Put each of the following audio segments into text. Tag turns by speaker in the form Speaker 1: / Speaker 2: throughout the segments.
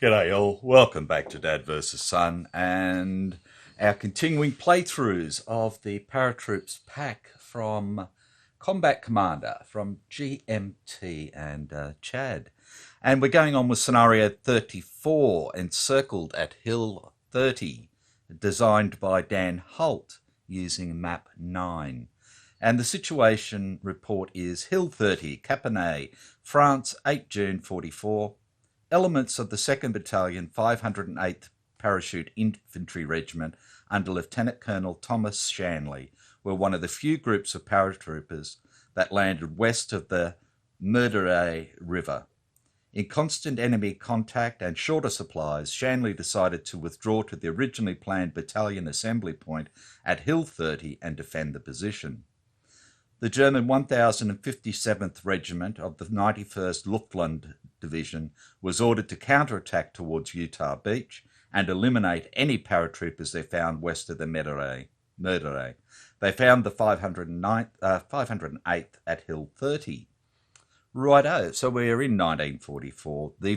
Speaker 1: G'day all, welcome back to Dad vs Son and our continuing playthroughs of the Paratroops pack from Combat Commander from GMT and Chad. And we're going on with scenario 34, Encircled at Hill 30, designed by Dan Holt using map 9. And the situation report is Hill 30, Capenay, France, 8 June 44. Elements of the 2nd Battalion, 508th Parachute Infantry Regiment under Lieutenant Colonel Thomas Shanley were one of the few groups of paratroopers that landed west of the Meurthe River. In constant enemy contact and shorter supplies, Shanley decided to withdraw to the originally planned battalion assembly point at Hill 30 and defend the position. The German 1057th Regiment of the 91st Luftland Division was ordered to counterattack towards Utah Beach and eliminate any paratroopers they found west of the Meurthe. They found the 508th at Hill 30. Righto, so we're in 1944. The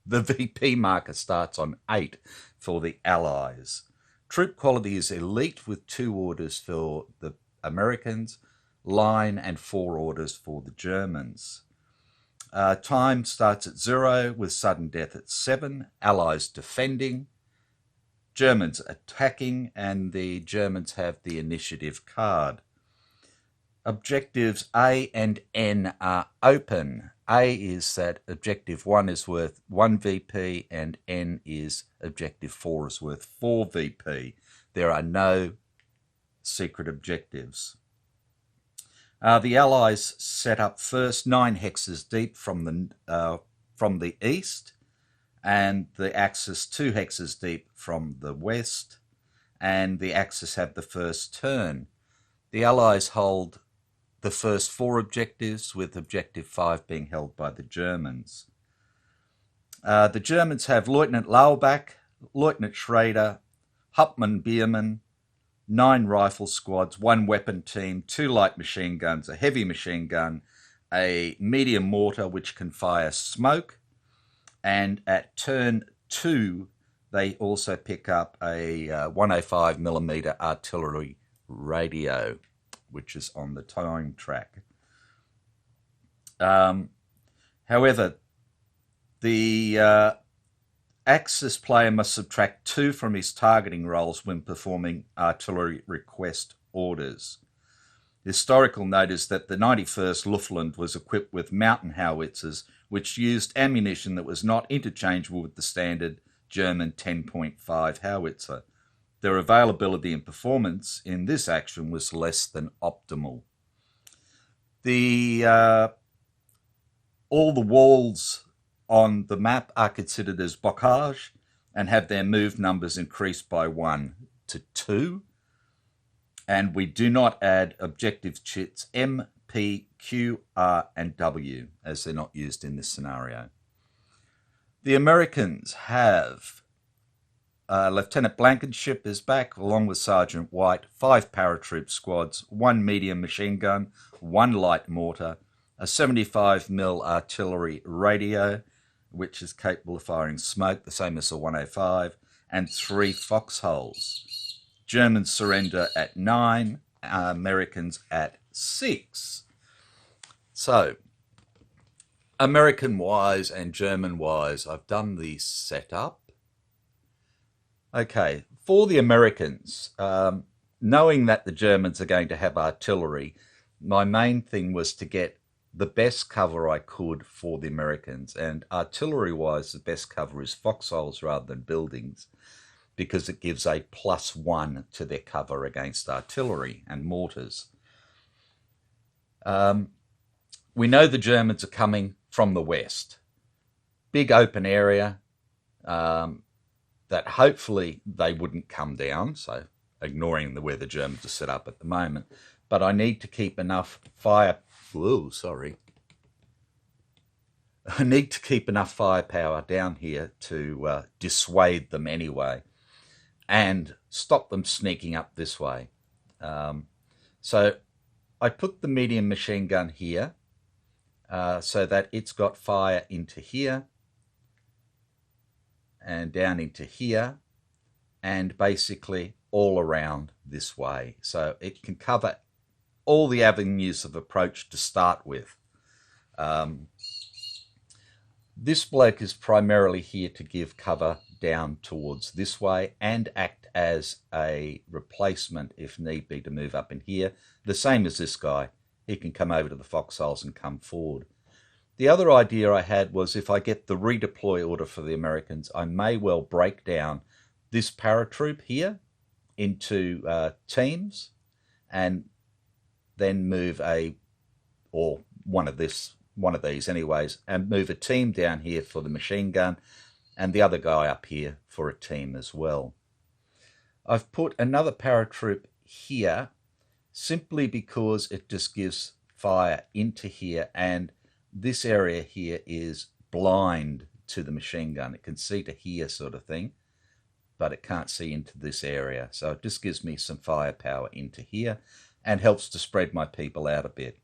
Speaker 1: The VP marker starts on 8 for the Allies. Troop quality is elite with 2 orders for the Americans, line and 4 orders for the Germans. Time starts at 0 with sudden death at 7, Allies defending, Germans attacking, and the Germans have the initiative card. Objectives A and N are open. A is that objective 1 is worth 1 VP and N is objective 4 is worth 4 VP. There are no secret objectives. The Allies set up first 9 hexes deep from the east, and the Axis 2 hexes deep from the west, and the Axis have the first turn. The Allies hold the first 4 objectives, with objective 5 being held by the Germans. The Germans have Lieutenant Laubach, Lieutenant Schrader, Hauptmann Biermann, 9 rifle squads, 1 weapon team, 2 light machine guns, a heavy machine gun, a medium mortar which can fire smoke, and at turn 2 they also pick up a 105mm artillery radio, which is on the time track. However, the Axis player must subtract 2 from his targeting rolls when performing artillery request orders. Historical note is that the 91st Luftland was equipped with mountain howitzers, which used ammunition that was not interchangeable with the standard German 10.5 howitzer. Their availability and performance in this action was less than optimal. All the walls on the map are considered as bocage and have their move numbers increased by 1 to 2. And we do not add objective chits M, P, Q, R, and W, as they're not used in this scenario. The Americans have Lieutenant Blankenship is back, along with Sergeant White, 5 paratroop squads, 1 medium machine gun, 1 light mortar, a 75mm artillery radio, which is capable of firing smoke, the same as the 105, and 3 foxholes. Germans surrender at 9, Americans at 6. So, American-wise and German-wise, I've done the setup. Okay, for the Americans, knowing that the Germans are going to have artillery, my main thing was to get the best cover I could for the Americans. And artillery-wise, the best cover is foxholes rather than buildings, because it gives a +1 to their cover against artillery and mortars. We know the Germans are coming from the west. Big open area, that hopefully they wouldn't come down, so ignoring where the Germans are set up at the moment. But I need to keep enough I need to keep enough firepower down here to dissuade them anyway and stop them sneaking up this way. So I put the medium machine gun here so that it's got fire into here and down into here and basically all around this way. So it can cover all the avenues of approach to start with. This bloke is primarily here to give cover down towards this way and act as a replacement if need be to move up in here. The same as this guy. He can come over to the foxholes and come forward. The other idea I had was if I get the redeploy order for the Americans, I may well break down this paratroop here into teams and then move one of these anyways, and move a team down here for the machine gun and the other guy up here for a team as well. I've put another paratroop here simply because it just gives fire into here, and this area here is blind to the machine gun. It can see to here sort of thing, but it can't see into this area. So it just gives me some firepower into here and helps to spread my people out a bit.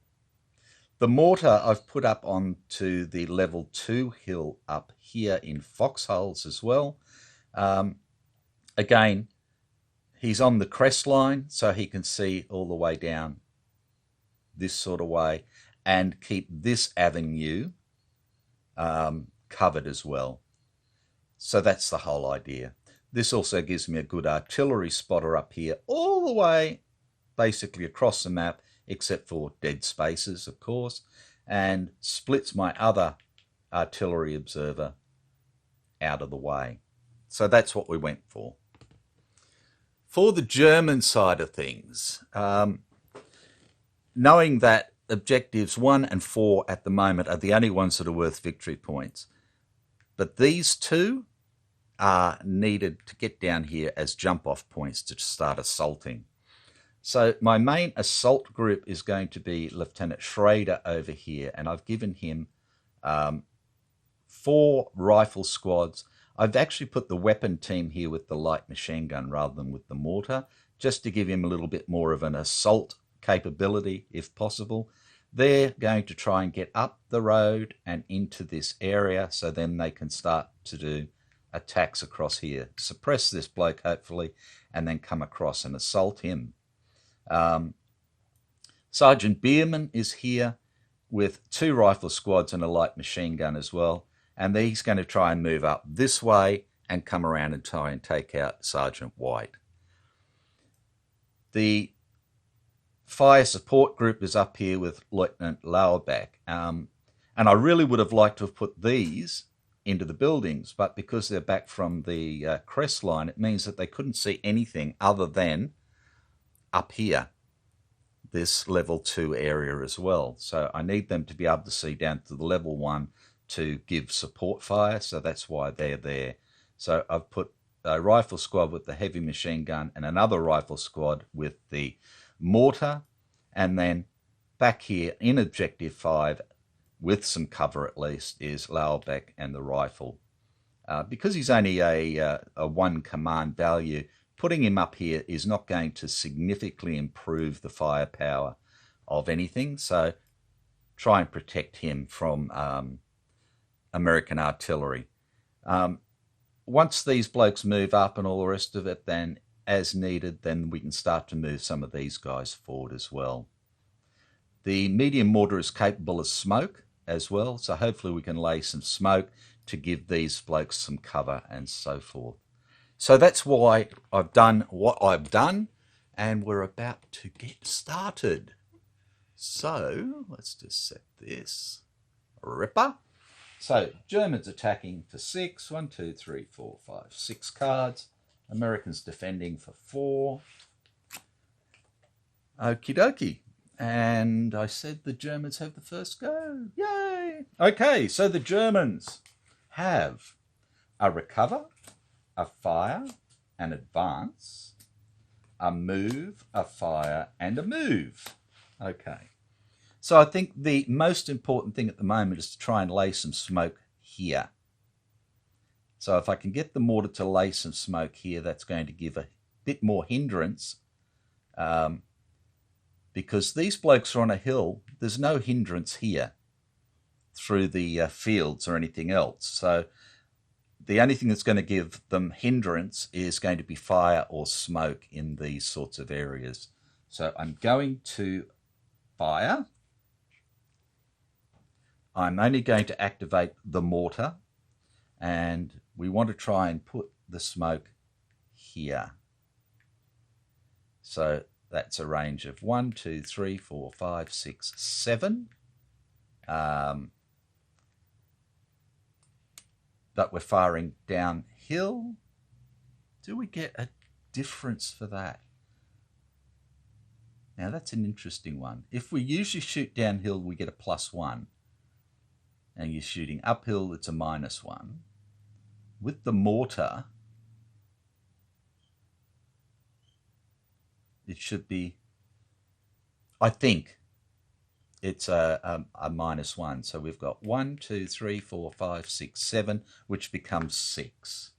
Speaker 1: The mortar I've put up onto the level 2 hill up here in foxholes as well. Again, he's on the crest line, so he can see all the way down this sort of way and keep this avenue covered as well. So that's the whole idea. This also gives me a good artillery spotter up here all the way basically across the map, except for dead spaces, of course, and splits my other artillery observer out of the way. So that's what we went for. For the German side of things, knowing that objectives 1 and 4 at the moment are the only ones that are worth victory points, but these two are needed to get down here as jump-off points to start assaulting. So my main assault group is going to be Lieutenant Schrader over here, and I've given him 4 rifle squads. I've actually put the weapon team here with the light machine gun rather than with the mortar, just to give him a little bit more of an assault capability if possible. They're going to try and get up the road and into this area, so then they can start to do attacks across here, suppress this bloke hopefully, and then come across and assault him. Sergeant Bierman is here with 2 rifle squads and a light machine gun as well, and he's going to try and move up this way and come around and try and take out Sergeant White. The fire support group is up here with Lieutenant Lauerbeck, and I really would have liked to have put these into the buildings, but because they're back from the crest line, it means that they couldn't see anything other than up here, this level 2 area as well. So I need them to be able to see down to the level 1 to give support fire, so that's why they're there. So I've put a rifle squad with the heavy machine gun and another rifle squad with the mortar, and then back here in objective 5 with some cover at least is Lauerbeck and the rifle. Because he's only a 1 command value, putting him up here is not going to significantly improve the firepower of anything, so try and protect him from American artillery. Once these blokes move up and all the rest of it, then as needed, then we can start to move some of these guys forward as well. The medium mortar is capable of smoke as well, so hopefully we can lay some smoke to give these blokes some cover and so forth. So that's why I've done what I've done, and we're about to get started. So let's just set this ripper. So Germans attacking for 6. 1, 2, 3, 4, 5, 6 cards. Americans defending for 4. Okie dokie. And I said the Germans have the first go. Yay! Okay, so the Germans have a recover, a fire, an advance, a move, a fire, and a move. Okay. So I think the most important thing at the moment is to try and lay some smoke here. So if I can get the mortar to lay some smoke here, that's going to give a bit more hindrance. Because these blokes are on a hill, there's no hindrance here through the fields or anything else. So the only thing that's going to give them hindrance is going to be fire or smoke in these sorts of areas. So I'm going to fire. I'm only going to activate the mortar, and we want to try and put the smoke here. So that's a range of 1, 2, 3, 4, 5, 6, 7. But we're firing downhill. Do we get a difference for that? Now that's an interesting one. If we usually shoot downhill, we get a +1. And you're shooting uphill, it's a -1. With the mortar, it should be, I think it's a -1. So we've got 1, 2, 3, 4, 5, 6, 7, which becomes 6.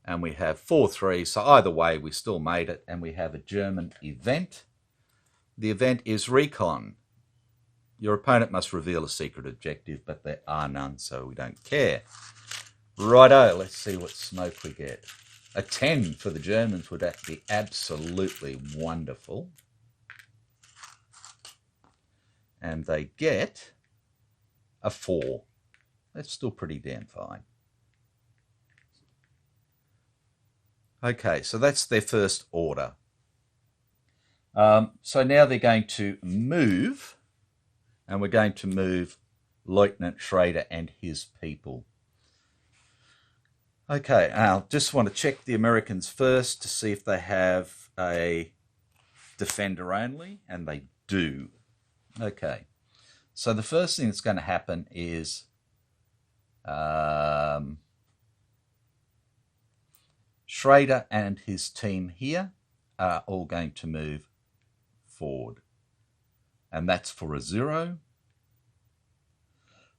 Speaker 1: And we have 4, 3. So either way, we still made it. And we have a German event. The event is recon. Your opponent must reveal a secret objective, but there are none, so we don't care. Righto, let's see what smoke we get. A 10 for the Germans would be absolutely wonderful. And they get a 4. That's still pretty damn fine. Okay, so that's their first order. So now they're going to move, and we're going to move Lieutenant Schrader and his people. Okay, I just want to check the Americans first to see if they have a defender only, and they do. Okay, so the first thing that's going to happen is Schrader and his team here are all going to move forward. And that's for a 0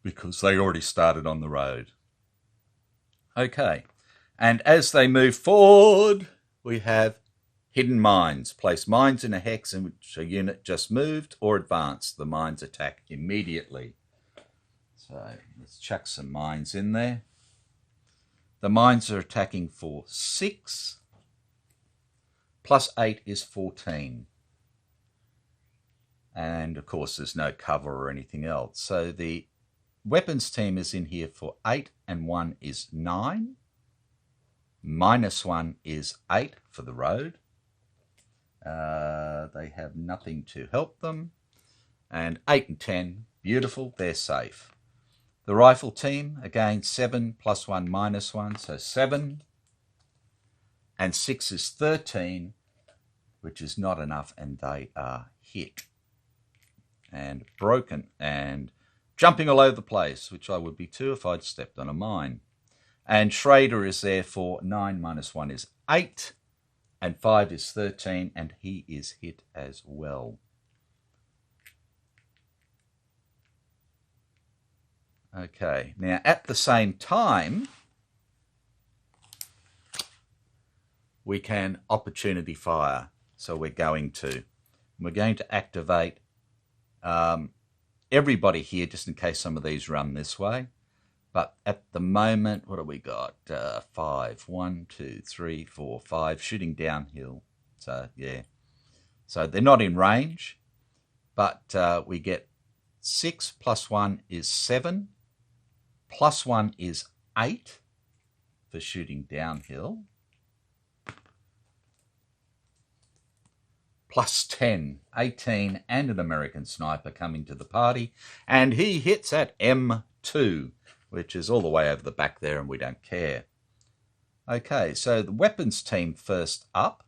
Speaker 1: because they already started on the road. Okay, and as they move forward, we have hidden mines. Place mines in a hex in which a unit just moved or advanced. The mines attack immediately. So let's chuck some mines in there. The mines are attacking for 6. Plus 8 is 14. And of course, there's no cover or anything else. So the weapons team is in here for 8, and 1 is 9. -1 is 8 for the road. They have nothing to help them. And 8 and 10, beautiful, they're safe. The rifle team, again, 7 + 1 -1, so 7. And 6 is 13, which is not enough, and they are hit. And broken, and jumping all over the place, which I would be too if I'd stepped on a mine. And Schrader is there for 9 -1 is 8, and 5 is 13, and he is hit as well. Okay, now at the same time, we can opportunity fire. So we're going to activate everybody here, just in case some of these run this way. But at the moment, what have we got? 5, 1, 2, 3, 4, 5, shooting downhill. So yeah, so they're not in range, but we get 6 + 1 is 7, +1 is 8 for shooting downhill. +10, 18, and an American sniper coming to the party. And he hits at M2, which is all the way over the back there, and we don't care. Okay, so the weapons team first up.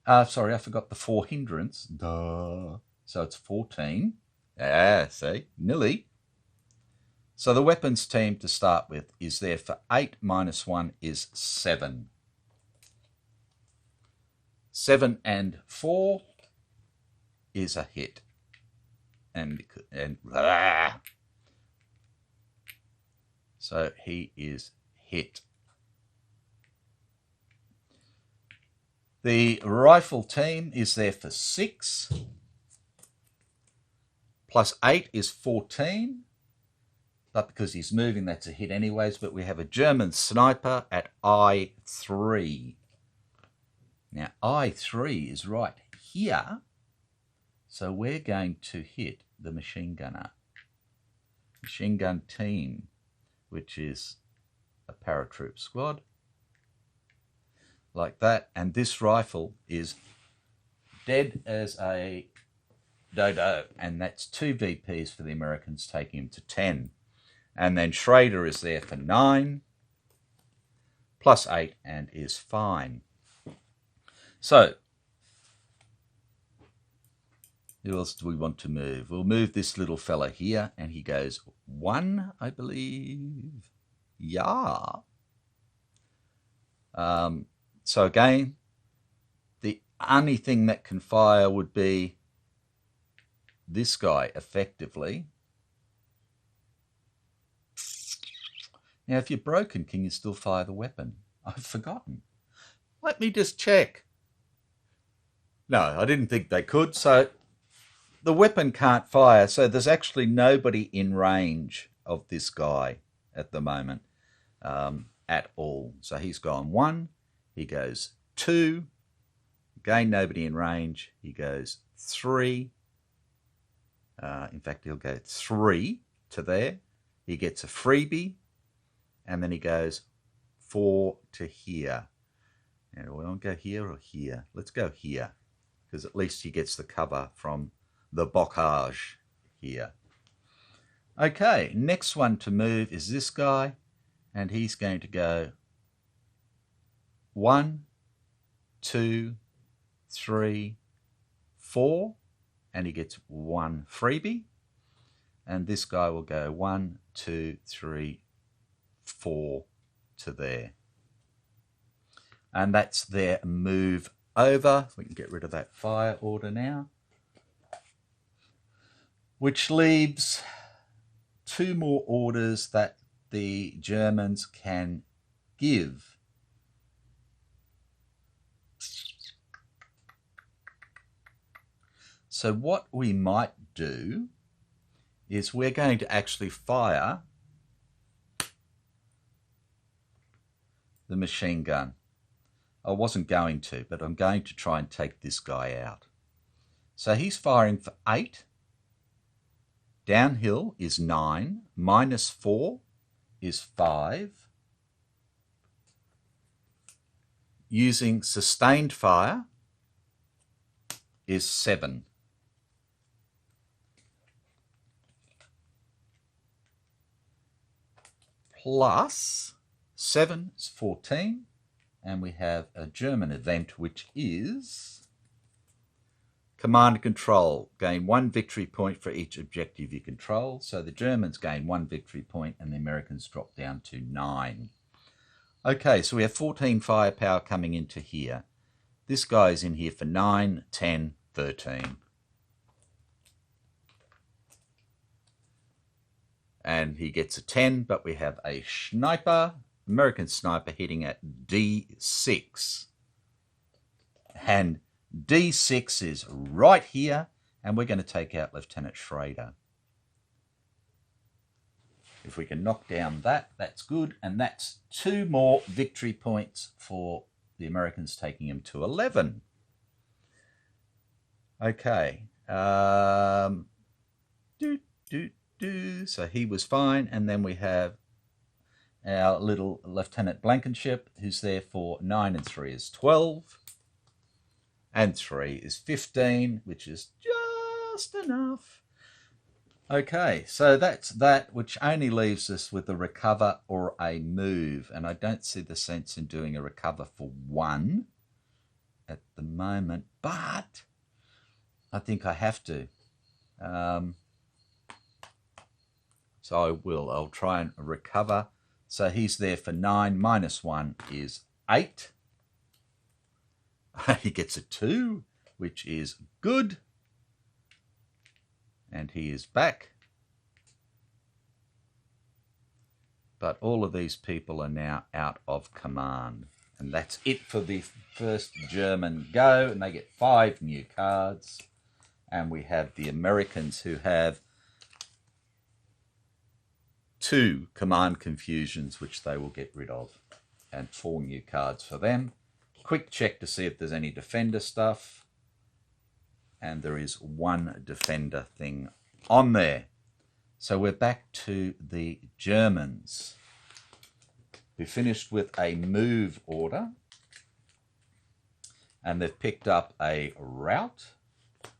Speaker 1: Sorry, I forgot the 4 hindrance. Duh. So it's 14. Yeah, see, nearly. So the weapons team to start with is there for 8 minus 1 is 7. 7 and 4 is a hit. So he is hit. The rifle team is there for 6. Plus 8 is 14. But because he's moving, that's a hit anyways. But we have a German sniper at I3. Now, I3 is right here. So we're going to hit the machine gunner. Machine gun team, which is a paratroop squad. Like that. And this rifle is dead as a dodo. And that's 2 VPs for the Americans, taking him to 10. And then Schrader is there for 9. Plus 8 and is fine. So, who else do we want to move? We'll move this little fella here, and he goes 1, I believe. Yeah. So again, the only thing that can fire would be this guy, effectively. Now, if you're broken, can you still fire the weapon? I've forgotten. Let me just check. No, I didn't think they could. So the weapon can't fire. So there's actually nobody in range of this guy at the moment at all. So he's gone 1. He goes 2. Again, nobody in range. He goes 3. In fact, he'll go 3 to there. He gets a freebie. And then he goes 4 to here. And we want to go here or here? Let's go here, because at least he gets the cover from the bocage here. Okay, next one to move is this guy, and he's going to go 1, 2, 3, 4, and he gets 1 freebie. And this guy will go 1, 2, 3, 4 to there. And that's their move over. We can get rid of that fire order now. Which leaves 2 more orders that the Germans can give. So what we might do is we're going to actually fire the machine gun. I wasn't going to, but I'm going to try and take this guy out. So he's firing for 8. Downhill is 9. Minus 4 is 5. Using sustained fire is 7. Plus 7 is 14. And we have a German event, which is command and control. Gain 1 victory point for each objective you control. So the Germans gain 1 victory point and the Americans drop down to 9. Okay, so we have 14 firepower coming into here. This guy's in here for 9, 10, 13. And he gets a 10, but we have a sniper. American sniper hitting at D6. And D6 is right here, and we're going to take out Lieutenant Schrader. If we can knock down that, that's good. And that's 2 more victory points for the Americans, taking them to 11. Okay. So he was fine. And then we have our little Lieutenant Blankenship, who's there for 9 and 3 is 12. And 3 is 15, which is just enough. Okay, so that's that, which only leaves us with a recover or a move. And I don't see the sense in doing a recover for 1 at the moment, but I think I have to. So I'll try and recover. So he's there for 9. -1 is 8. He gets a 2, which is good. And he is back. But all of these people are now out of command. And that's it for the first German go. And they get 5 new cards. And we have the Americans who have 2 command confusions, which they will get rid of. And 4 new cards for them. Quick check to see if there's any defender stuff. And there is 1 defender thing on there. So we're back to the Germans. We finished with a move order. And they've picked up a rout,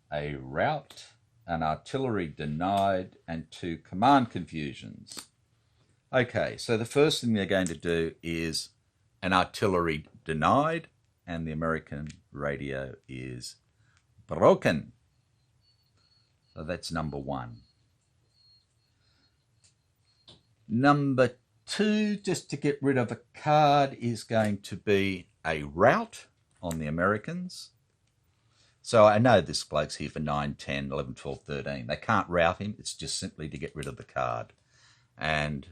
Speaker 1: an artillery denied, and 2 command confusions. Okay, so the first thing they're going to do is an artillery denied, and the American radio is broken. So that's number 1. Number 2, just to get rid of a card, is going to be a rout on the Americans. So I know this bloke's here for 9, 10, 11, 12, 13. They can't rout him. It's just simply to get rid of the card. And,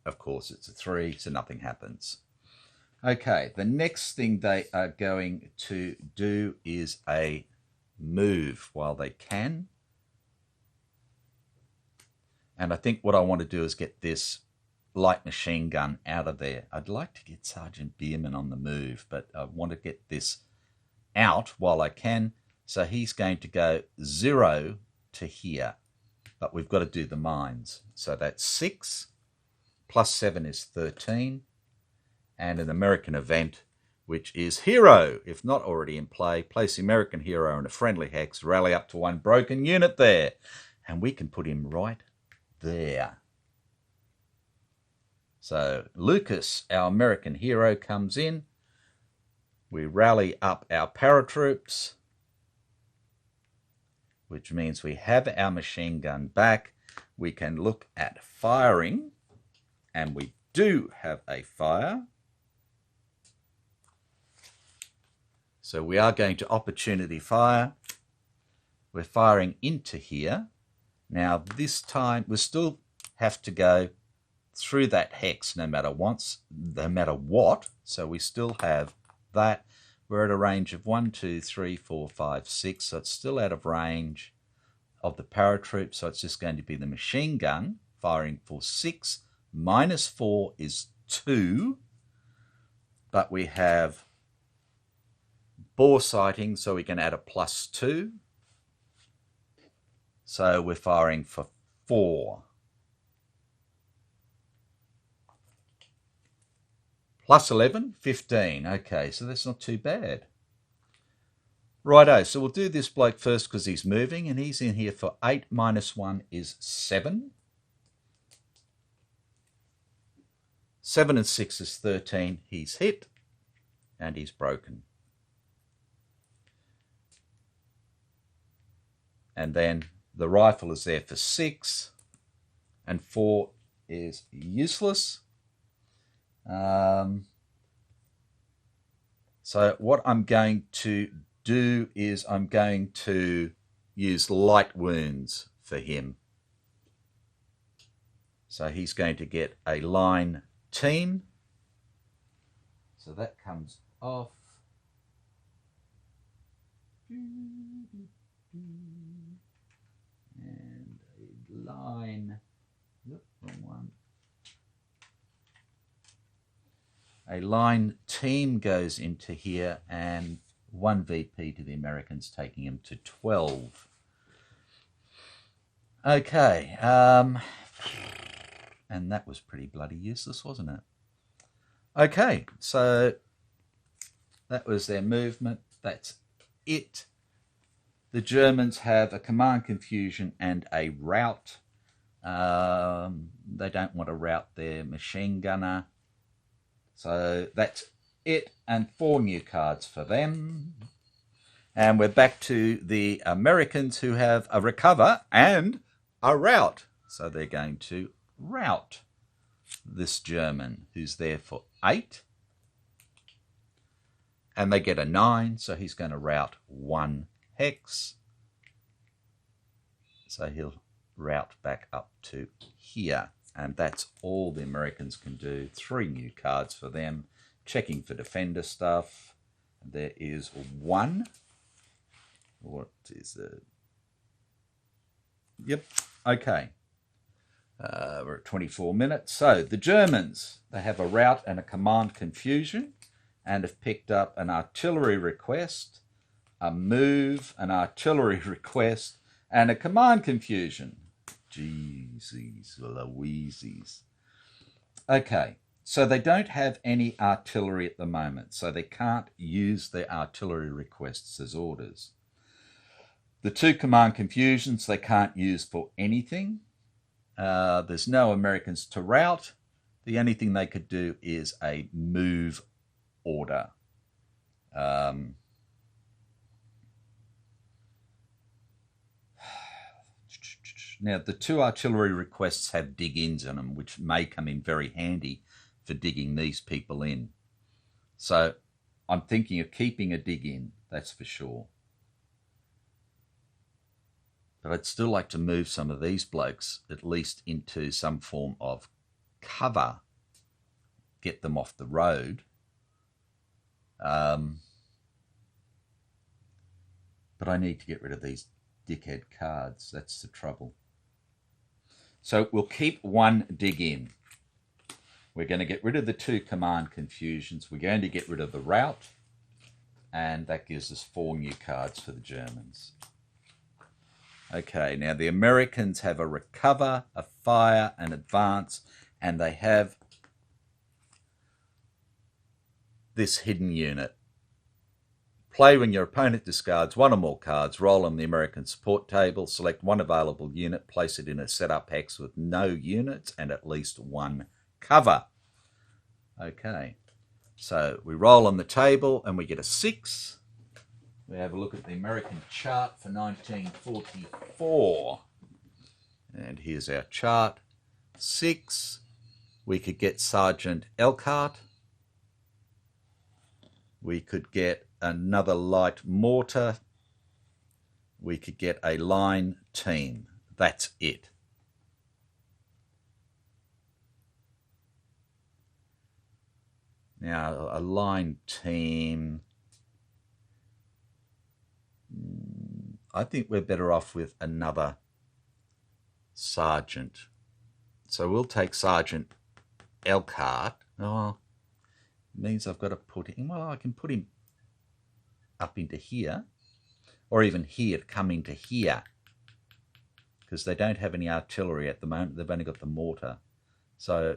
Speaker 1: of course, it's a 3, so nothing happens. Okay, the next thing they are going to do is a move while they can. And I think what I want to do is get this light machine gun out of there. I'd like to get Sergeant Bierman on the move, but I want to get this out while I can. So he's going to go 0 to here. But we've got to do the mines. So that's 6 plus 7 is 13. And an American event, which is hero. If not already in play, place the American hero in a friendly hex, rally up to 1 broken unit there. And we can put him right there. So Lucas, our American hero, comes in. We rally up our paratroops, which means we have our machine gun back. We can look at firing, and we do have a fire. So we are going to opportunity fire. We're firing into here. Now this time we still have to go through that hex no matter what. So we still have that. We're at a range of 1, 2, 3, 4, 5, 6. So it's still out of range of the paratroops. So it's just going to be the machine gun firing for 6. -4 is 2. But we have bore sighting, so we can add a +2. So we're firing for 4. +11, 15. Okay, so that's not too bad. Righto, so we'll do this bloke first because he's moving, and he's in here for 8 -1 is 7. 7 and 6 is 13. He's hit, and he's broken. And then the rifle is there for 6, and 4 is useless. So what I'm going to do is I'm going to use light wounds for him. So he's going to get a line team. So that comes off. And a line, wrong one. A line team goes into here, and 1 VP to the Americans, taking him to 12. Okay, and that was pretty bloody useless, wasn't it? Okay, so that was their movement. That's it. The Germans have a command confusion and a rout. They don't want to rout their machine gunner. So that's it, and 4 new cards for them. And we're back to the Americans, who have a recover and a rout. So they're going to rout this German who's there for 8. And they get a 9, so he's going to rout 1 hex. So he'll route back up to here. And that's all the Americans can do. 3 new cards for them. Checking for defender stuff. There is 1. What is it? Yep, okay. We're at 24 minutes. So the Germans, they have a rout and a command confusion and have picked up an artillery request, a move, an artillery request, and a command confusion. Jeezies, Louises. Okay, so they don't have any artillery at the moment, so they can't use their artillery requests as orders. The 2 command confusions they can't use for anything. There's no Americans to rout. The only thing they could do is a move order. Now, the 2 artillery requests have dig-ins on them, which may come in very handy for digging these people in. So I'm thinking of keeping a dig-in, that's for sure. But I'd still like to move some of these blokes at least into some form of cover, get them off the road. But I need to get rid of these dickhead cards. That's the trouble. So we'll keep 1 dig in. We're going to get rid of the 2 command confusions. We're going to get rid of the rout. And that gives us 4 new cards for the Germans. Okay, now the Americans have a recover, a fire, an advance, and they have this hidden unit. Play when your opponent discards 1 or more cards, roll on the American support table, select 1 available unit, place it in a setup hex with no units and at least 1 cover. Okay, so we roll on the table and we get a 6. We have a look at the American chart for 1944. And here's our chart. 6. We could get Sergeant Elkhart. We could get another light mortar. We could get a line team. That's it. Now, a line team, I think we're better off with another sergeant. So we'll take Sergeant Elkhart. Oh, it means I've got to put him, well, I can put him up into here, or even here to come into here, because they don't have any artillery at the moment. They've only got the mortar. So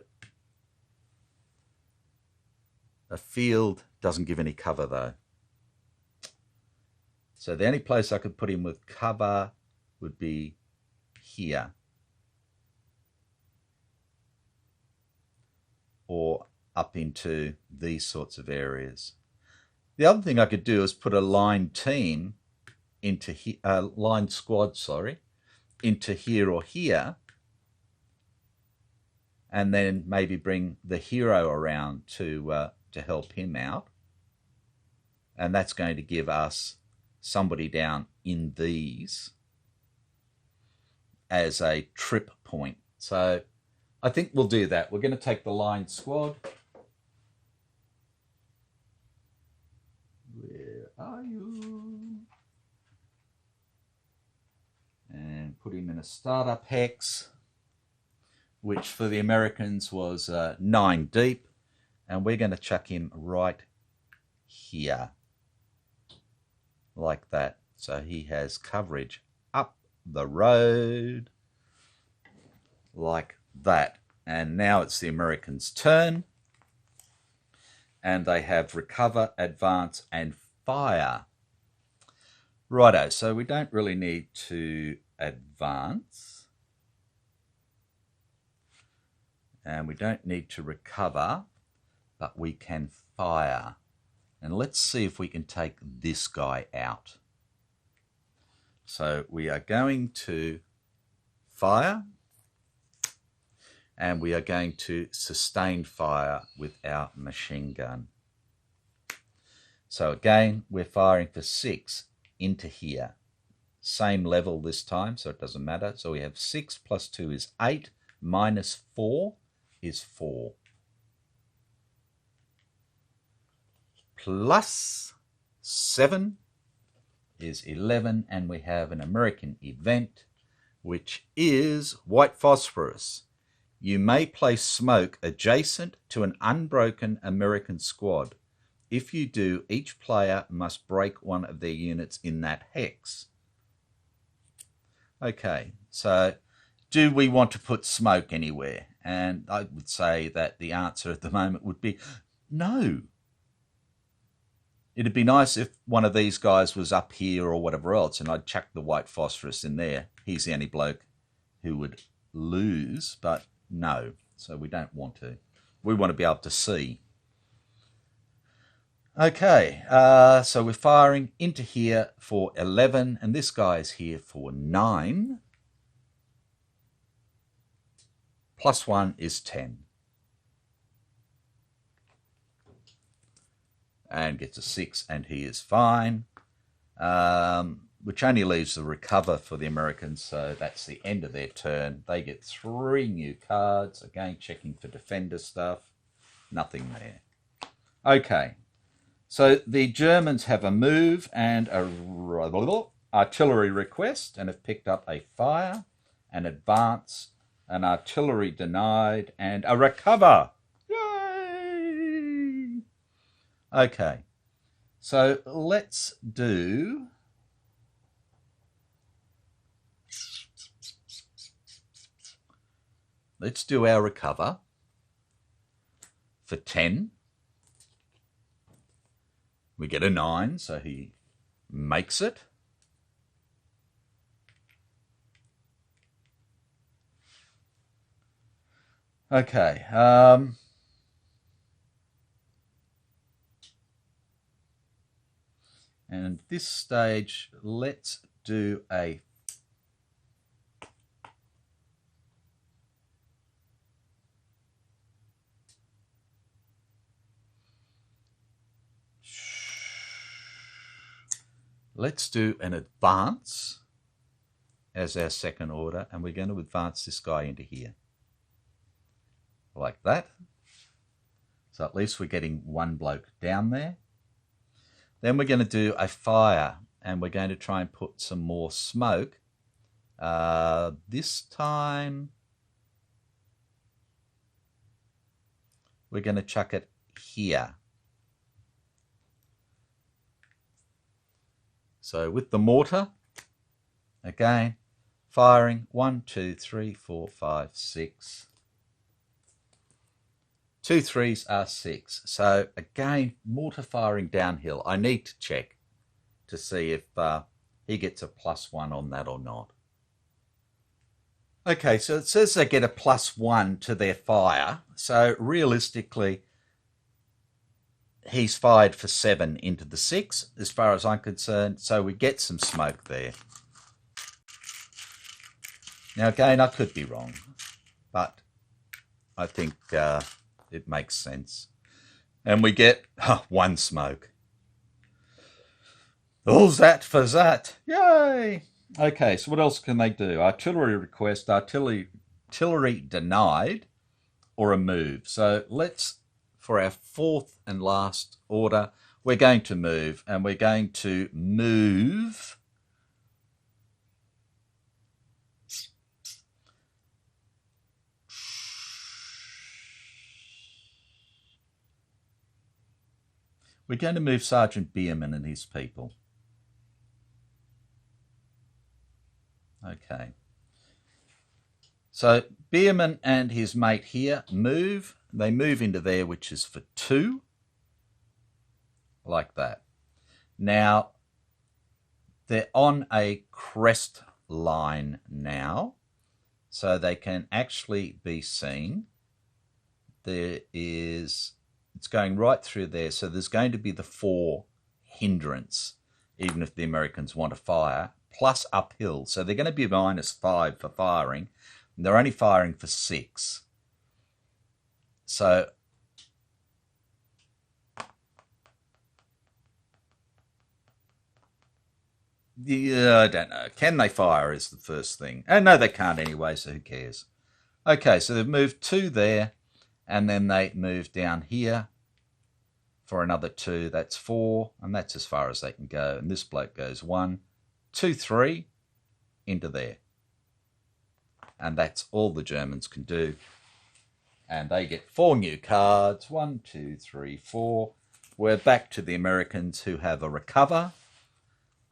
Speaker 1: a field doesn't give any cover though. So the only place I could put him with cover would be here, or up into these sorts of areas. The other thing I could do is put a line team into line squad, into here or here, and then maybe bring the hero around to help him out. And that's going to give us somebody down in these as a trip point. So I think we'll do that. We're going to take the line squad. Where are you? And put him in a startup hex, which for the Americans was 9 deep. And we're going to chuck him right here, like that. So he has coverage up the road, like that. And now it's the Americans' turn. And they have recover, advance, and fire. Righto, so we don't really need to advance. And we don't need to recover, but we can fire. And let's see if we can take this guy out. So we are going to fire. and we are going to sustain fire with our machine gun. So again, we're firing for 6 into here. Same level this time, so it doesn't matter. So we have 6 plus 2 is 8, minus 4 is 4. Plus 7 is 11, and we have an American event, which is white phosphorus. You may place smoke adjacent to an unbroken American squad. If you do, each player must break one of their units in that hex. Okay, so do we want to put smoke anywhere? And I would say that the answer at the moment would be no. It'd be nice if one of these guys was up here or whatever else, and I'd chuck the white phosphorus in there. He's the only bloke who would lose, but no. So we don't want to. We want to be able to see. Okay, so we're firing into here for 11, and this guy is here for 9. Plus 1 is 10. And gets a 6, and he is fine. Which only leaves the recover for the Americans, so that's the end of their turn. They get 3 new cards. Again, checking for defender stuff. Nothing there. Okay. So the Germans have a move and a artillery request and have picked up a fire, an advance, an artillery denied, and a recover. Yay! Okay, so let's do... our recover for 10. We get a 9, so he makes it. Okay. And at this stage, let's do a an advance as our second order, and we're going to advance this guy into here. Like that. So at least we're getting one bloke down there. Then we're going to do a fire, and we're going to try and put some more smoke. This time we're going to chuck it here. So with the mortar, again, firing 1, 2, 3, 4, 5, 6. 2 3s are 6. So again, mortar firing downhill. I need to check to see if he gets a +1 on that or not. Okay, so it says they get a +1 to their fire. So realistically, he's fired for 7 into the 6, as far as I'm concerned. So we get some smoke there. Now again, I could be wrong, but I think it makes sense. And we get 1 smoke. All that for that. Yay! Okay, so what else can they do? Artillery request, artillery denied, or a move. So let's, for our 4th and last order, we're going to move, and we're going to move Sergeant Bierman and his people. Okay. So Bierman and his mate here move. They move into there, which is for 2. Like that. Now, they're on a crest line now, so they can actually be seen. It's going right through there, so there's going to be the 4 hindrance, even if the Americans want to fire, plus uphill. So they're going to be -5 for firing, and they're only firing for 6. So yeah, I don't know. Can they fire is the first thing. Oh, no, they can't anyway, so who cares? Okay, so they've moved 2 there, and then they move down here for another 2. That's 4, and that's as far as they can go. And this bloke goes 1, 2, 3 into there. And that's all the Germans can do. And they get 4 new cards. 1, 2, 3, 4. We're back to the Americans, who have a recover,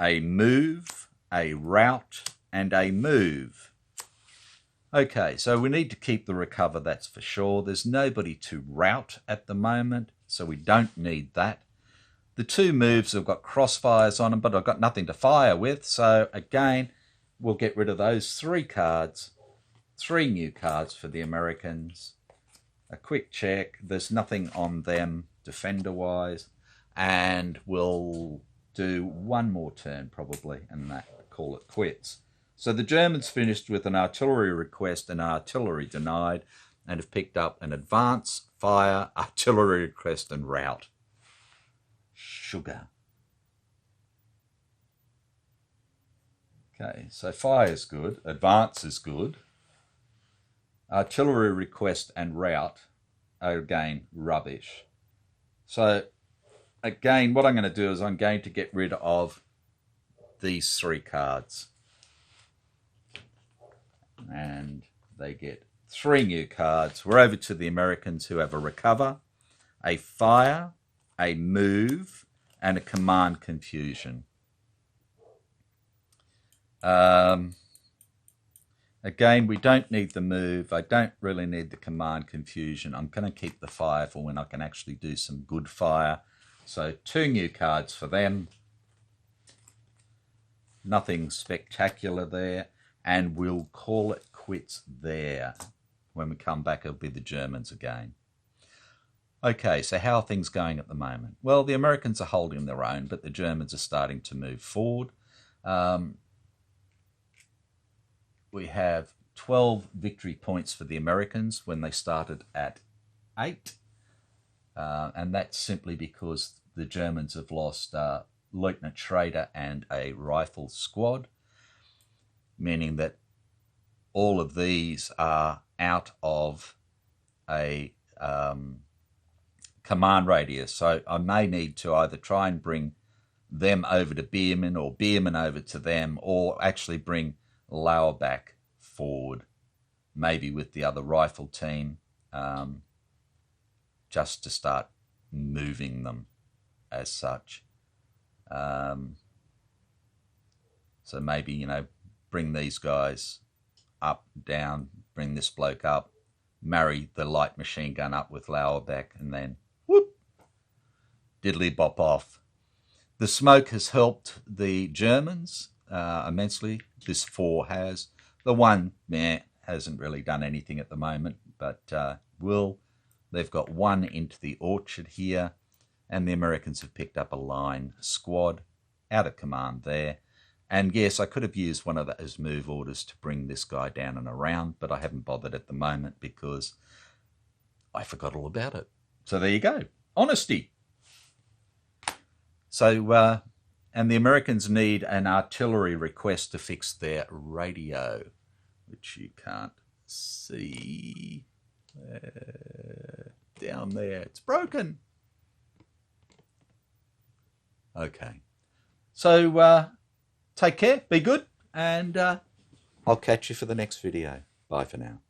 Speaker 1: a move, a rout, and a move. Okay, so we need to keep the recover, that's for sure. There's nobody to rout at the moment, so we don't need that. The 2 moves have got crossfires on them, but I've got nothing to fire with. So again, we'll get rid of those 3 cards. 3 new cards for the Americans. A quick check. There's nothing on them defender-wise. And we'll do 1 more turn probably, and call it quits. So the Germans finished with an artillery request and artillery denied, and have picked up an advance, fire, artillery request, and rout. Sugar. Okay, so fire is good, advance is good. Artillery request and rout are again rubbish. So again, what I'm going to do is I'm going to get rid of these 3 cards. And they get 3 new cards. We're over to the Americans, who have a recover, a fire, a move, and a command confusion. Again, we don't need the move. I don't really need the command confusion. I'm going to keep the fire for when I can actually do some good fire. So 2 new cards for them. Nothing spectacular there. And we'll call it quits there. When we come back, it'll be the Germans again. Okay, so how are things going at the moment? Well, the Americans are holding their own, but the Germans are starting to move forward. We have 12 victory points for the Americans when they started at 8. And that's simply because the Germans have lost Lieutenant Schrader and a rifle squad, meaning that all of these are out of a command radius. So I may need to either try and bring them over to Bierman, or Bierman over to them, or actually bring Lauerbach forward, maybe with the other rifle team, just to start moving them as such. So maybe, bring these guys up, down, bring this bloke up, marry the light machine gun up with Lauerbach, and then whoop, diddly bop off. The smoke has helped the Germans immensely. This 4 has. The 1 hasn't really done anything at the moment, but they've got 1 into the orchard here, and the Americans have picked up a line squad out of command there. And yes, I could have used one of those move orders to bring this guy down and around, but I haven't bothered at the moment because I forgot all about it. So there you go. Honesty. So, and the Americans need an artillery request to fix their radio, which you can't see. Down there. It's broken. Okay. So, take care, be good, and I'll catch you for the next video. Bye for now.